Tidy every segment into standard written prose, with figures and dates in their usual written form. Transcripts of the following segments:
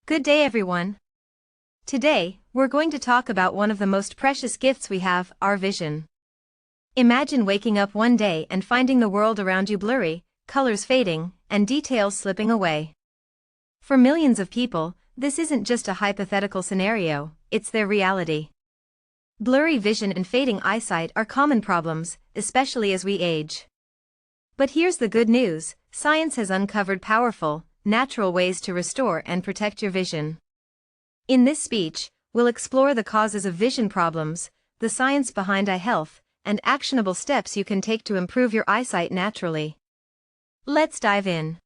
Good day, everyone. Today, we're going to talk about one of the most precious gifts we have, our vision. Imagine waking up one day and finding the world around you blurry, colors fading, and details slipping away. For millions of people, this isn't just a hypothetical scenario, it's their reality. Blurry vision and fading eyesight are common problems, especially as we age. But here's the good news: science has uncovered powerful, natural ways to restore and protect your vision. In this speech, we'll explore the causes of vision problems, the science behind eye health, and actionable steps you can take to improve your eyesight naturally. Let's dive in.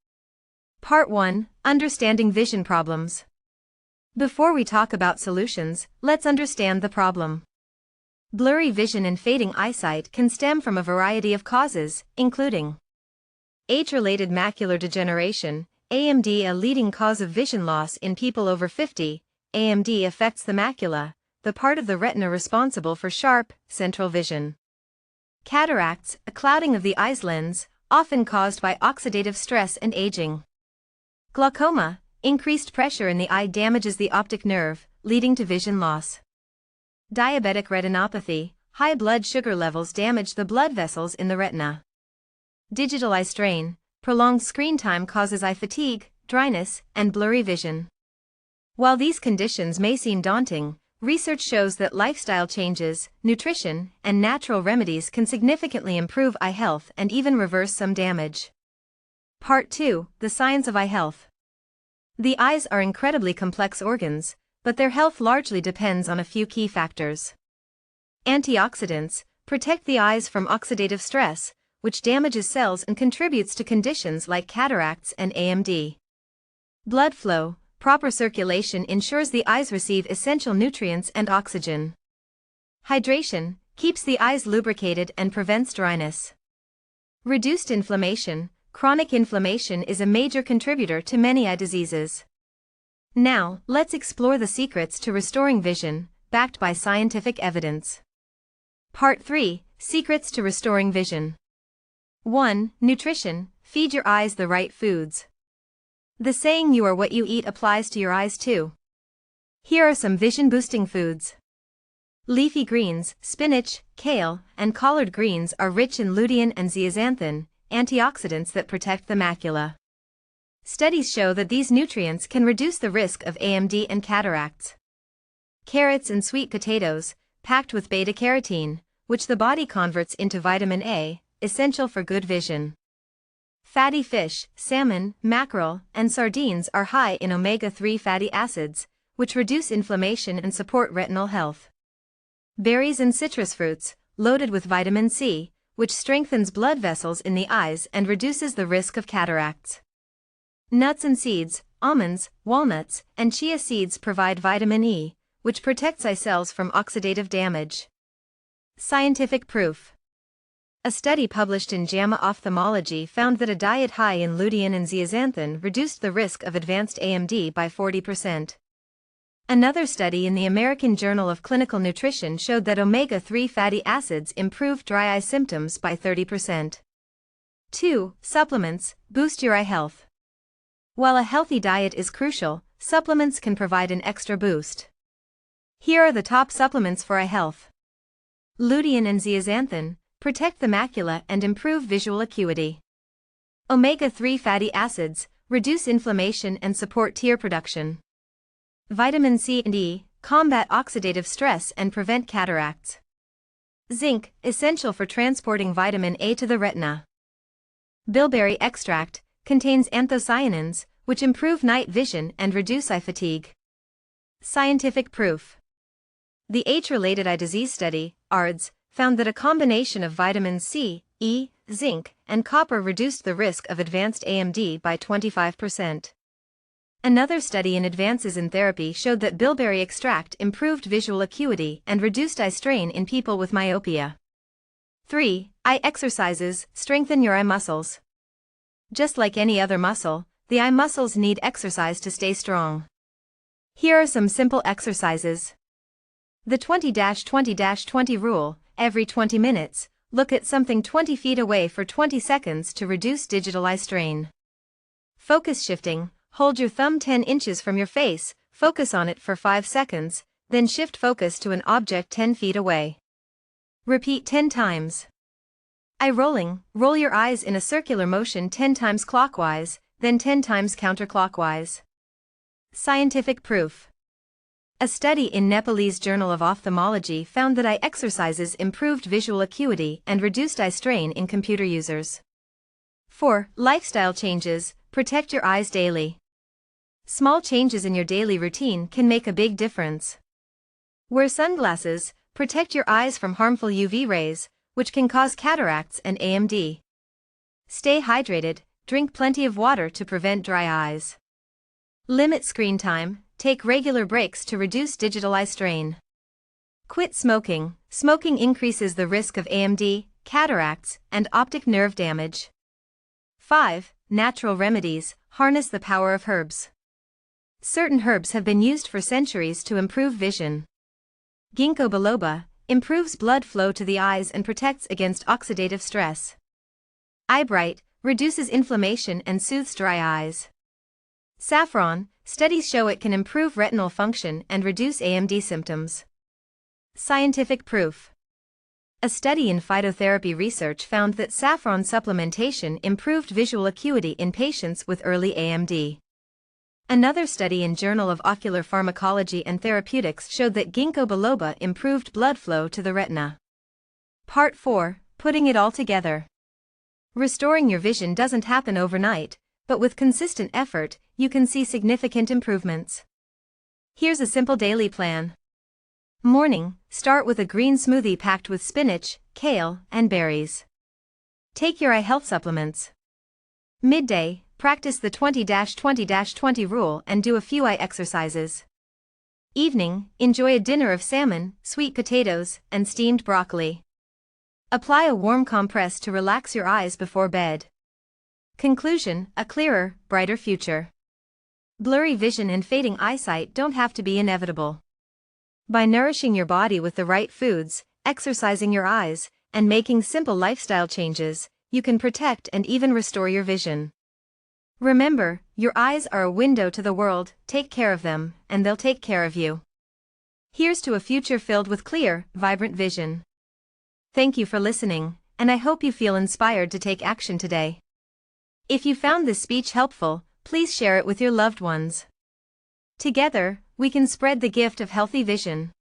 Part 1: Understanding vision problems. Before we talk about solutions, let's understand the problem. Blurry vision and fading eyesight can stem from a variety of causes, including age-related macular degeneration, AMD. A leading cause of vision loss in people over 50, AMD affects the macula, the part of the retina responsible for sharp, central vision. Cataracts, a clouding of the eye's lens, often caused by oxidative stress and aging. Glaucoma, increased pressure in the eye damages the optic nerve, leading to vision loss. Diabetic retinopathy, high blood sugar levels damage the blood vessels in the retina. Digital eye strain, prolonged screen time causes eye fatigue, dryness, and blurry vision. While these conditions may seem daunting, research shows that lifestyle changes, nutrition, and natural remedies can significantly improve eye health and even reverse some damage. Part 2: The science of eye health. The eyes are incredibly complex organs, but their health largely depends on a few key factors. Antioxidants protect the eyes from oxidative stress, which damages cells and contributes to conditions like cataracts and AMD. Blood flow, proper circulation ensures the eyes receive essential nutrients and oxygen. Hydration keeps the eyes lubricated and prevents dryness. Reduced inflammation, chronic inflammation is a major contributor to many eye diseases. Now, let's explore the secrets to restoring vision, backed by scientific evidence. Part 3: Secrets to restoring vision. 1. Nutrition: feed your eyes the right foods. The saying "you are what you eat" applies to your eyes too. Here are some vision-boosting foods. Leafy greens, spinach, kale, and collard greens are rich in lutein and zeaxanthin, antioxidants that protect the macula. Studies show that these nutrients can reduce the risk of AMD and cataracts. Carrots and sweet potatoes, packed with beta-carotene, which the body converts into vitamin A, essential for good vision. Fatty fish, salmon, mackerel, and sardines are high in omega-3 fatty acids, which reduce inflammation and support retinal health. Berries and citrus fruits, loaded with vitamin C, which strengthens blood vessels in the eyes and reduces the risk of cataracts. Nuts and seeds, almonds, walnuts, and chia seeds provide vitamin E, which protects eye cells from oxidative damage. Scientific proof. A study published in JAMA Ophthalmology found that a diet high in lutein and zeaxanthin reduced the risk of advanced AMD by 40%. Another study in the American Journal of Clinical Nutrition showed that omega-3 fatty acids improved dry eye symptoms by 30%. 2. Supplements boost your eye health. While a healthy diet is crucial, supplements can provide an extra boost. Here are the top supplements for eye health. Lutein and zeaxanthin protect the macula and improve visual acuity. Omega-3 fatty acids reduce inflammation and support tear production. Vitamin C and E combat oxidative stress and prevent cataracts. Zinc, essential for transporting vitamin A to the retina. Bilberry extract contains anthocyanins, which improve night vision and reduce eye fatigue. Scientific proof. The Age-Related Eye Disease Study, ARDS, found that a combination of vitamins C, E, zinc, and copper reduced the risk of advanced AMD by 25%. Another study in Advances in Therapy showed that bilberry extract improved visual acuity and reduced eye strain in people with myopia. 3. Eye exercises strengthen your eye muscles. Just like any other muscle, the eye muscles need exercise to stay strong. Here are some simple exercises. The 20-20-20 rule: every 20 minutes, look at something 20 feet away for 20 seconds to reduce digital eye strain. Focus shifting: hold your thumb 10 inches from your face, focus on it for 5 seconds, then shift focus to an object 10 feet away. Repeat 10 times. Eye rolling, roll your eyes in a circular motion 10 times clockwise, then 10 times counterclockwise. Scientific proof. A study in Nepalese Journal of Ophthalmology found that eye exercises improved visual acuity and reduced eye strain in computer users. 4. Lifestyle changes. Protect your eyes daily. Small changes in your daily routine can make a big difference. Wear sunglasses. Protect your eyes from harmful UV rays, which can cause cataracts and AMD. Stay hydrated. Drink plenty of water to prevent dry eyes. Limit screen time. Take regular breaks to reduce digital eye strain. Quit smoking. Smoking increases the risk of AMD, cataracts, and optic nerve damage. 5. Natural remedies. Harness the power of herbs. Certain herbs have been used for centuries to improve vision. Ginkgo biloba improves blood flow to the eyes and protects against oxidative stress. Eyebright reduces inflammation and soothes dry eyes. Saffron, studies show it can improve retinal function and reduce AMD symptoms. Scientific proof. A study in phytotherapy research found that saffron supplementation improved visual acuity in patients with early AMD. Another study in Journal of Ocular Pharmacology and Therapeutics showed that ginkgo biloba improved blood flow to the retina. Part 4. Putting it all together. Restoring your vision doesn't happen overnight, but with consistent effort, you can see significant improvements. Here's a simple daily plan. Morning, start with a green smoothie packed with spinach, kale, and berries. Take your eye health supplements. Midday, practice the 20-20-20 rule and do a few eye exercises. Evening, enjoy a dinner of salmon, sweet potatoes, and steamed broccoli. Apply a warm compress to relax your eyes before bed. Conclusion: a clearer, brighter future. Blurry vision and fading eyesight don't have to be inevitable. By nourishing your body with the right foods, exercising your eyes, and making simple lifestyle changes, you can protect and even restore your vision. Remember, your eyes are a window to the world. Take care of them, and they'll take care of you. Here's to a future filled with clear, vibrant vision. Thank you for listening, and I hope you feel inspired to take action today. If you found this speech helpful, please share it with your loved ones. Together, we can spread the gift of healthy vision.